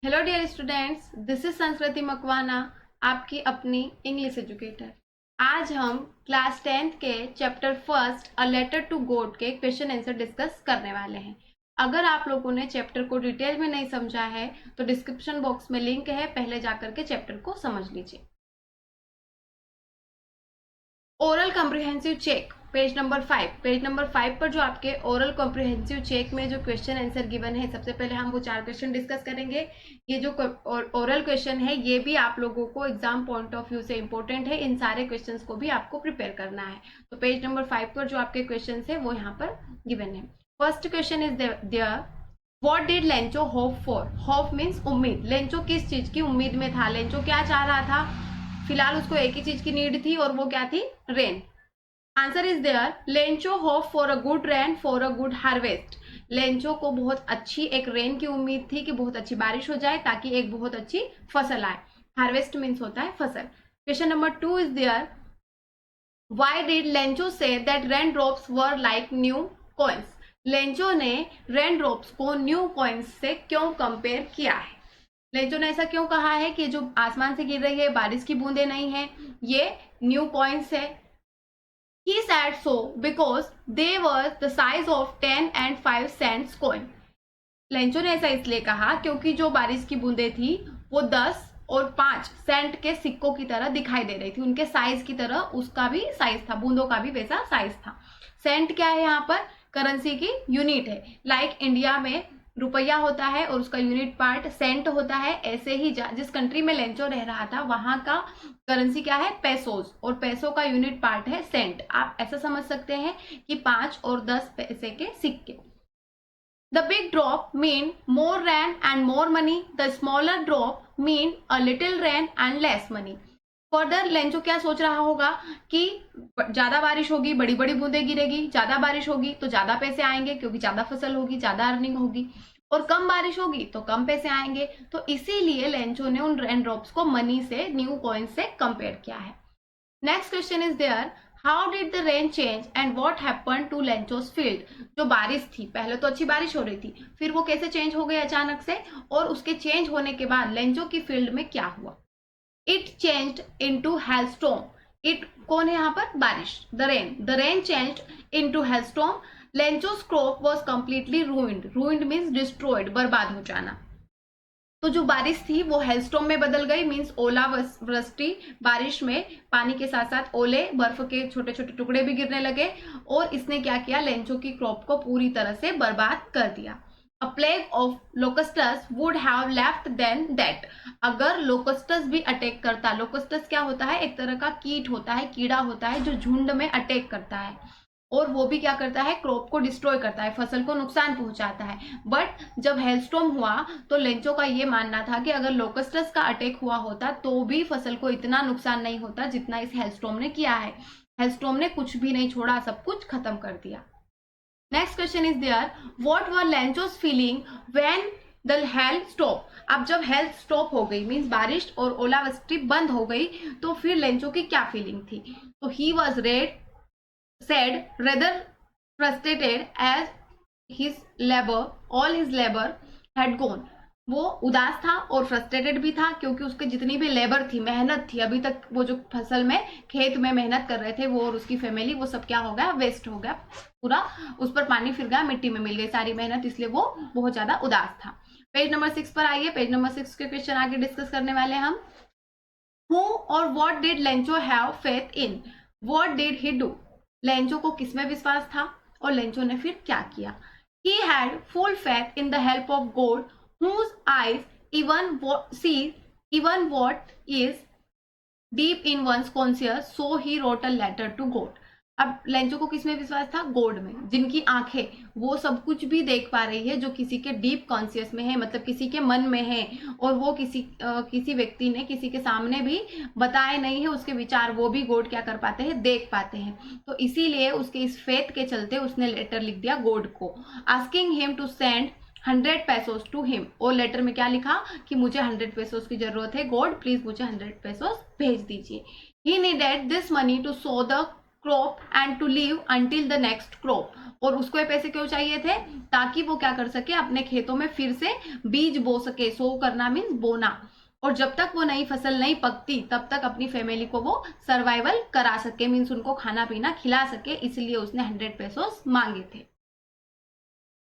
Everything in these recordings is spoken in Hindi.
Hello dear students, this is Sanskriti Makwana, आपकी अपनी इंग्लिश एजुकेटर। आज हम क्लास 10th के chapter first a letter to God के क्वेश्चन आंसर डिस्कस करने वाले हैं। अगर आप लोगों ने चैप्टर को डिटेल में नहीं समझा है तो डिस्क्रिप्शन बॉक्स में लिंक है, पहले जाकर के चैप्टर को समझ लीजिए। Oral comprehensive check page number 5 पर जो आपके ओरल कॉम्प्रिहेंसिव चेक में जो क्वेश्चन आंसर गिवन है, सबसे पहले हम वो 4 क्वेश्चन डिस्कस करेंगे। ये जो ओरल क्वेश्चन है ये भी आप लोगों को एग्जाम पॉइंट ऑफ व्यू से इंपॉर्टेंट है, इन सारे क्वेश्चंस को भी आपको प्रिपेयर करना है। तो पेज नंबर 5 पर जो आपके क्वेश्चन है वो यहाँ पर गिवन है। First question is there, what did Lencho hope for? Hope means उम्मीद। लेंचो किस चीज की उम्मीद में था? लेंचो क्या चाह रहा था? फिलहाल उसको एक ही चीज की नीड थी और वो क्या थी? Rain. Answer is there, Lencho hope for a good rain for a good harvest. Lencho को बहुत अच्छी एक रेन की उम्मीद थी कि बहुत अच्छी बारिश हो जाए ताकि एक बहुत अच्छी फसल आए। हार्वेस्ट मीन्स होता है फसल। Question number 2 is there, why did Lencho say that rain drops were like new coins? Lencho ने रेन ड्रॉप्स को न्यू कॉइन्स से क्यों कंपेयर किया है? लेंचो ने ऐसा क्यों कहा है कि जो आसमान से गिर रही है बारिश की बूंदे नहीं है, ये न्यू कॉइन्स है? He said so because they were the size of 10 and 5 cents coin. Lencho ने ऐसा इसलिए कहा क्योंकि जो बारिश की बूंदे थी वो 10 और 5 सेंट के सिक्कों की तरह दिखाई दे रही थी। उनके साइज की तरह उसका भी साइज था, बूंदों का भी वैसा साइज था। सेंट क्या है? यहाँ पर करेंसी की यूनिट है। लाइक इंडिया में रुपया होता है और उसका यूनिट पार्ट सेंट होता है, ऐसे ही जिस कंट्री में लेंचो रह रहा था वहां का करेंसी क्या है? पेसोस, और पेसो का यूनिट पार्ट है सेंट। आप ऐसा समझ सकते हैं कि 5 और 10 पैसे के सिक्के। The big drop mean more rain and more money. The smaller drop mean a little rain and less money. Further Lencho क्या सोच रहा होगा कि ज्यादा बारिश होगी, बड़ी बड़ी बूंदे गिरेगी, ज्यादा बारिश होगी तो ज्यादा पैसे आएंगे क्योंकि ज्यादा फसल होगी, ज्यादा अर्निंग होगी, और कम बारिश होगी तो कम पैसे आएंगे। तो इसीलिए लेंचो ने उन रेन ड्रॉप्स को मनी से, न्यू कॉइन से कंपेयर किया है। Next question is there, how did the rain change and what happen to Lencho's field? जो बारिश थी, पहले तो अच्छी बारिश हो रही थी, फिर वो कैसे चेंज हो गई अचानक से, और उसके चेंज होने के बाद लेंचो की फील्ड में क्या हुआ? It changed into hailstorm. It कौन है यहाँ पर? बारिश। The rain changed into hailstorm. Lencho's crop was completely ruined. Ruined means destroyed, बर्बाद हो जाना। तो जो बारिश थी वो हेलस्टॉर्म में बदल गई, मींस ओलावृष्टि। बारिश में पानी के साथ साथ ओले, बर्फ के छोटे छोटे टुकड़े भी गिरने लगे, और इसने क्या किया? लेंचो की क्रॉप को पूरी तरह से बर्बाद कर दिया। A plague of locusts would have left then that. अगर लोकस्टस भी अटैक करता, लोकस्टस क्या होता है? एक तरह का कीट होता है, कीड़ा होता है जो झुंड में अटैक करता है, और वो भी क्या करता है? क्रॉप को डिस्ट्रॉय करता है, फसल को नुकसान पहुंचाता है। बट जब हेलस्टॉर्म हुआ तो लेंचो का ये मानना था कि अगर लोकस्टस का अटैक हुआ होता तो भी फसल को इतना नुकसान नहीं होता जितना इस हेलस्टॉर्म ने किया है। हेलस्टॉर्म ने कुछ भी नहीं छोड़ा, सब कुछ खत्म कर दिया। Next question is there, what were Lencho's feeling when the hail stop? अब जब हेल स्टॉप हो गई, मीन्स बारिश और ओलावृष्टि बंद हो गई, तो फिर लेंचो की क्या फीलिंग थी? तो he was said rather frustrated as all his labor had gone. वो उदास था और फ्रस्ट्रेटेड भी था क्योंकि उसके जितनी भी लेबर थी, मेहनत थी, अभी तक वो जो फसल में, खेत में मेहनत कर रहे थे वो और उसकी फैमिली, वो सब क्या हो गया? वेस्ट हो गया पूरा, उस पर पानी फिर गया, मिट्टी में मिल गई सारी मेहनत, इसलिए वो बहुत ज्यादा उदास था। पेज नंबर 6 पर आइए, पेज नंबर 6 के क्वेश्चन आगे डिस्कस करने वाले हम। Who और what did Lencho have faith in? What did he do? Lencho को किसमें विश्वास था और लेंचो ने फिर क्या किया? He had full faith in the help of God, whose eyes see even what is deep in one's conscience, so he wrote a letter to God. अब लेंचो को किसमें विश्वास था? गॉड में, जिनकी आंखें वो सब कुछ भी देख पा रही है जो किसी के डीप कॉन्शियस में है, मतलब किसी के मन में है, और वो किसी व्यक्ति ने किसी के सामने भी बताए नहीं है उसके विचार, वो भी गॉड क्या कर पाते हैं? देख पाते हैं। तो इसीलिए उसके इस फेथ के चलते उसने लेटर लिख दिया गॉड को, asking him to send 100 pesos to him. और लेटर में क्या लिखा कि मुझे 100 पेसोस की जरूरत है, गॉड प्लीज मुझे 100 पेसोस भेज दीजिए। He needed this money to sow the crop and to live until the next crop. और उसको ये पैसे क्यों चाहिए थे? ताकि वो क्या कर सके, अपने खेतों में फिर से बीज बो सके। सो करना मीन्स बोना। और जब तक वो नई फसल नहीं पकती तब तक अपनी फैमिली को वो सर्वाइवल करा सके, मीन्स उनको खाना पीना खिला सके, इसलिए उसने 100 पेसोस मांगे थे।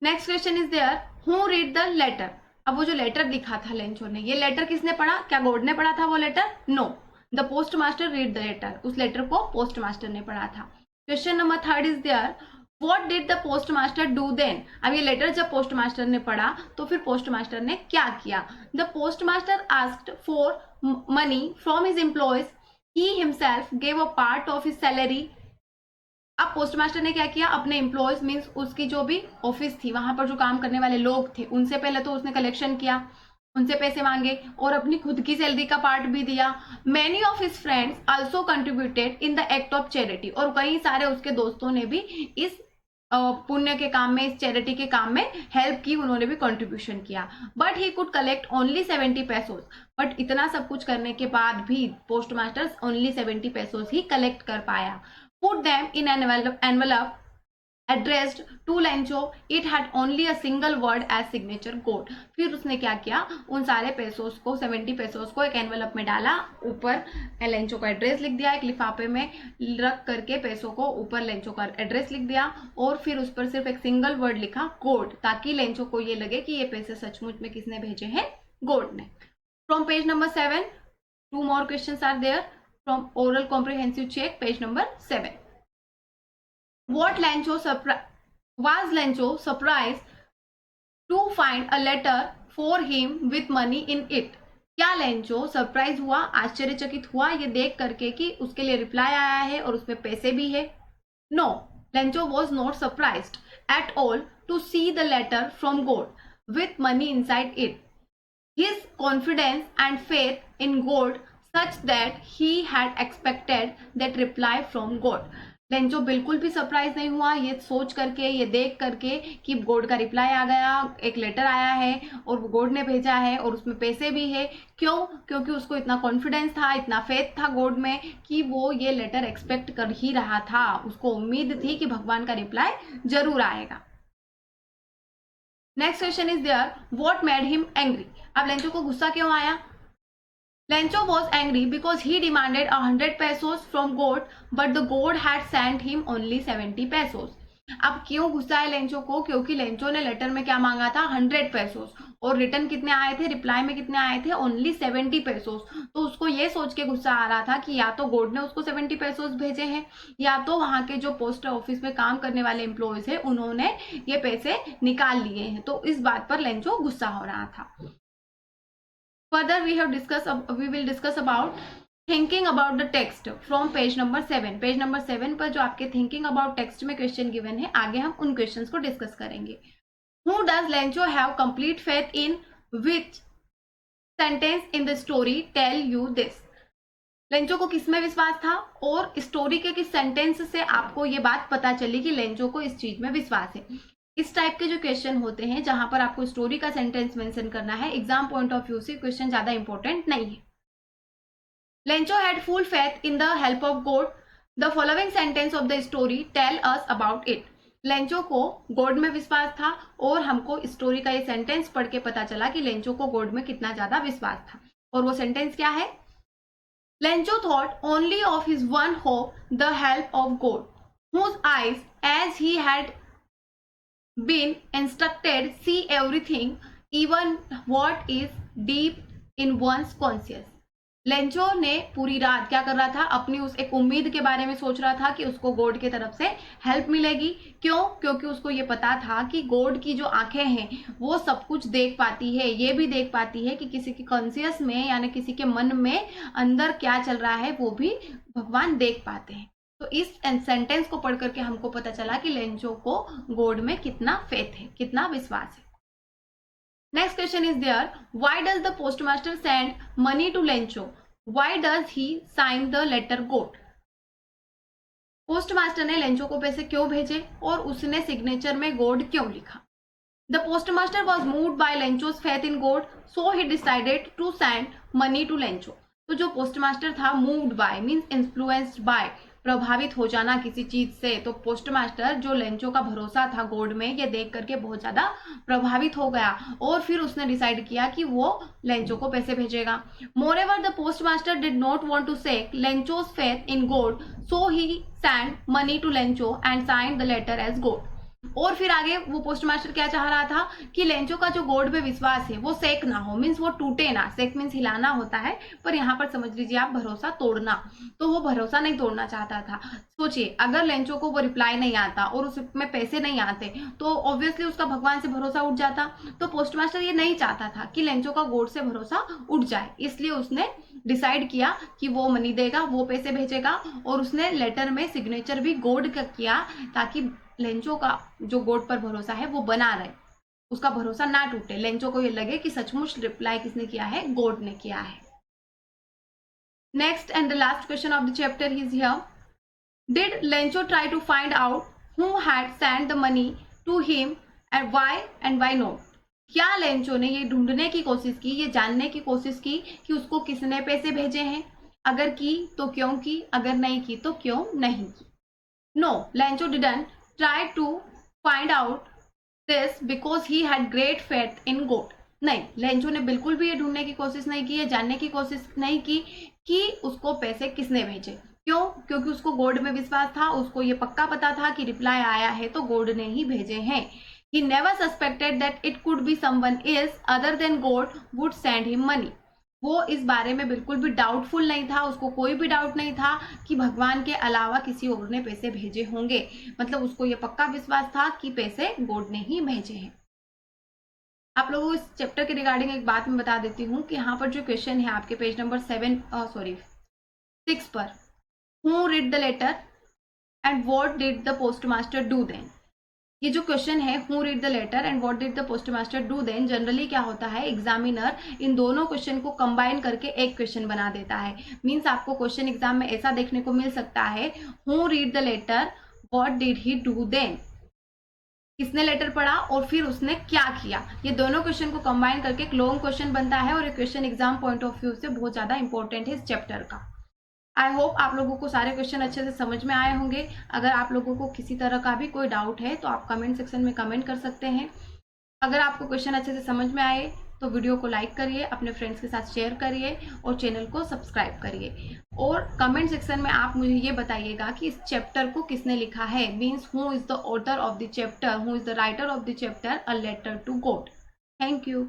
Next question is there, who read the letter. अब वो जो लेटर लिखा था लेंचो ने, ये लेटर किसने पढ़ा? क्या गॉड ने पढ़ा था वो letter? No, the post master read the letter. उस लेटर को पोस्ट मास्टर ने पढ़ा था। Question number 3 is there, what did the post master do then. अब ये लेटर जब पोस्ट मास्टर ने पढ़ा तो फिर पोस्ट मास्टर ने क्या किया? The post master asked for money from his employees, he himself gave a part of his salary. अब पोस्ट मास्टर ने क्या किया? अपने एम्प्लॉयज मीन्स उसकी जो भी ऑफिस थी, वहां पर जो काम करने वाले लोग थे, उनसे पहले तो उसने कलेक्शन किया, उनसे पैसे मांगे और अपनी खुद की सैलरी का पार्ट भी दिया। Many of his friends also contributed in the act of charity. और कई सारे उसके दोस्तों ने भी इस पुण्य के काम में, इस चैरिटी के काम में हेल्प की, उन्होंने भी कंट्रीब्यूशन किया। But he could collect only 70 pesos. But इतना सब कुछ करने के बाद भी पोस्ट मास्टर ओनली 70 पेसोस ही कलेक्ट कर पाया। Put them in an envelope addressed to Lencho. It had only a single word as signature code. फिर उसने क्या किया? उन सारे पेसोस को, 70 पेसोस को एक एनवेलप में डाला, ऊपर लेंचो का एड्रेस लिख दिया, एक लिफाफे में रख करके पैसों को ऊपर लेंचो का एड्रेस लिख दिया और फिर उस पर सिर्फ एक सिंगल वर्ड लिखा कोड, ताकि लेंचो को ये लगे कि ये पैसे सचमुच में किसने भेजे हैं? गॉड ने। From page number 7 2 more questions are there from oral comprehensive check, page number 7. Was Lencho surprised to find a letter for him with money in it? क्या लेंचो सरप्राइज हुआ, आश्चर्यचकित हुआ ये देख करके कि उसके लिए रिप्लाई आया है और उसमें पैसे भी है? No, Lencho was not surprised at all to see the letter from God with money inside it. His confidence and faith in God such that he had expected that reply from God. Lencho बिल्कुल भी सरप्राइज नहीं हुआ ये सोच करके, ये देख करके कि गॉड का रिप्लाई आ गया, एक लेटर आया है और वो गॉड ने भेजा है और उसमें पैसे भी है। क्यों? क्योंकि उसको इतना कॉन्फिडेंस था, इतना फेथ था गॉड में कि वो ये लेटर एक्सपेक्ट कर ही रहा था। उसको उम्मीद थी कि भगवान का रिप्लाई जरूर आएगा। Next question is there, what made him angry. अब लेंचो को गुस्सा क्यों आया? Lencho was angry because he demanded 100 pesos from God, but the God had sent him only 70 pesos. अब क्यों गुस्सा है लेंचो को? क्योंकि लेंचो ने लेटर में क्या मांगा था? 100 पेसोस और रिटर्न कितने आए थे? रिप्लाई में कितने आए थे? Only 70 pesos. तो उसको ये सोच के गुस्सा आ रहा था कि या तो गॉड ने उसको 70 पेसोस भेजे हैं या तो वहां के जो पोस्ट ऑफिस में काम करने वाले एम्प्लॉयज है उन्होंने ये पैसे निकाल लिए हैं। तो इस बात पर लेंचो गुस्सा हो रहा था। Further, we will discuss about thinking about the text from page number 7. Page number 7 पर जो आपके thinking about text में क्वेश्चन गिवन है, आगे हम उन क्वेश्चंस को डिस्कस करेंगे। Who does Lencho have complete faith in? Which sentence in the story tell you this? Lencho को किस में विश्वास था और स्टोरी के किस सेंटेंस से आपको ये बात पता चली कि लेंचो को इस चीज में विश्वास है? इस टाइप के जो क्वेश्चन होते हैं जहां पर आपको स्टोरी का सेंटेंस मेंशन करना है, एग्जाम पॉइंट ऑफ व्यू से क्वेश्चन ज्यादा इंपॉर्टेंट नहीं है। Lencho had full faith in the help of God. The following sentence of the story tell us about it. Lencho को गॉड में विश्वास था और हमको स्टोरी का ये सेंटेंस पढ़ के पता चला कि लेंचो को गॉड में कितना ज्यादा विश्वास था। और वो सेंटेंस क्या है? Lencho thought only of his one hope, the help of God, whose eyes as he had been instructed see everything, even what is deep in one's conscience. Lencho ने पूरी रात क्या कर रहा था? अपनी उस एक उम्मीद के बारे में सोच रहा था कि उसको गॉड की तरफ से हेल्प मिलेगी। क्यों? क्योंकि उसको ये पता था कि गॉड की जो आंखें हैं वो सब कुछ देख पाती है, ये भी देख पाती है कि किसी के कॉन्शियस में यानी किसी के मन में अंदर क्या चल रहा है वो भी भगवान देख पाते हैं। तो इस सेंटेंस को पढ़ करके हमको पता चला कि लेंचो को गॉड में कितना फेथ है, कितना विश्वास है। Next question is there, why does the postmaster send money to Lencho? Why does he sign the letter God? Postmaster ने लेंचो को पैसे क्यों भेजे और उसने सिग्नेचर में गॉड क्यों लिखा? The postmaster was moved by Lencho's faith in God, so he decided to send money to Lencho. तो जो पोस्टमास्टर था, moved by means influenced by, प्रभावित हो जाना किसी चीज से, तो पोस्ट मास्टर जो लेंचो का भरोसा था गोड में, ये देख करके बहुत ज्यादा प्रभावित हो गया और फिर उसने डिसाइड किया कि वो लेंचो को पैसे भेजेगा। Moreover the post master did not want to shake Lencho's faith in God, so he send money to Lencho and signed the letter as God. और फिर आगे वो पोस्ट मास्टर क्या चाह रहा था कि लेंचो का जो गॉड पे विश्वास है वो सेक ना हो, मीन्स वो टूटे ना। सेक मीन्स हिलाना होता है, पर यहाँ पर समझ लीजिए आप भरोसा तोड़ना, तो वो भरोसा नहीं तोड़ना चाहता था। सोचिए अगर लेंचो को वो रिप्लाई नहीं आता और उसमें पैसे नहीं आते तो ऑब्वियसली उसका भगवान से भरोसा उठ जाता। तो पोस्ट मास्टर ये नहीं चाहता था कि लेंचो का गॉड से भरोसा उठ जाए, इसलिए उसने डिसाइड किया कि वो मनी देगा, वो पैसे भेजेगा और उसने लेटर में सिग्नेचर भी गॉड का किया ताकि लेंचो का जो गॉड पर भरोसा है वो बना रहे, उसका भरोसा ना टूटे, लेंचो को ये लगे कि सचमुच रिप्लाई किसने किया है, गॉड ने किया है। Next and the last question of the chapter is here, did Lencho try to find out who had send the money to him and why not. क्या लेंचो ने ये ढूंढने की कोशिश की, ये जानने की कोशिश की कि उसको किसने पैसे भेजे हैं, अगर की तो क्यों की, अगर नहीं की तो क्यों नहीं की। No, Lencho didn't try to find out this because he had great faith in God। नहीं, लेंचो ने बिल्कुल भी ये ढूंढने की कोशिश नहीं की है, जानने की कोशिश नहीं की कि उसको पैसे किसने भेजे। क्यों? क्योंकि उसको गॉड में विश्वास था, उसको ये पक्का पता था कि रिप्लाई आया है तो गॉड ने ही भेजे हैं। He never suspected that it could be someone else other than God would send him money। वो इस बारे में बिल्कुल भी डाउटफुल नहीं था, उसको कोई भी डाउट नहीं था कि भगवान के अलावा किसी और ने पैसे भेजे होंगे, मतलब उसको ये पक्का विश्वास था कि पैसे गॉड ने ही भेजे हैं। आप लोगों को इस चैप्टर के रिगार्डिंग एक बात मैं बता देती हूँ कि यहाँ पर जो क्वेश्चन है आपके पेज नंबर 6 पर, who read the letter and what did the post master do then. ये जो क्वेश्चन है who read the letter and what did the post master do then, generally क्या होता है एग्जामिनर इन दोनों क्वेश्चन को कंबाइन करके एक क्वेश्चन बना देता है। मीन्स आपको क्वेश्चन एग्जाम में ऐसा देखने को मिल सकता है, who read the letter what did he do then, किसने लेटर पढ़ा और फिर उसने क्या किया। ये दोनों क्वेश्चन को कंबाइन करके एक लॉन्ग क्वेश्चन बनता है और ये question exam point of view से बहुत ज्यादा इंपॉर्टेंट है इस चैप्टर का। आई होप आप लोगों को सारे क्वेश्चन अच्छे से समझ में आए होंगे। अगर आप लोगों को किसी तरह का भी कोई डाउट है तो आप कमेंट सेक्शन में कमेंट कर सकते हैं। अगर आपको क्वेश्चन अच्छे से समझ में आए तो वीडियो को लाइक करिए, अपने फ्रेंड्स के साथ शेयर करिए और चैनल को सब्सक्राइब करिए। और कमेंट सेक्शन में आप मुझे ये बताइएगा कि इस चैप्टर को किसने लिखा है, means who is the author of the chapter, who is the writer of the chapter a letter to God. Thank you.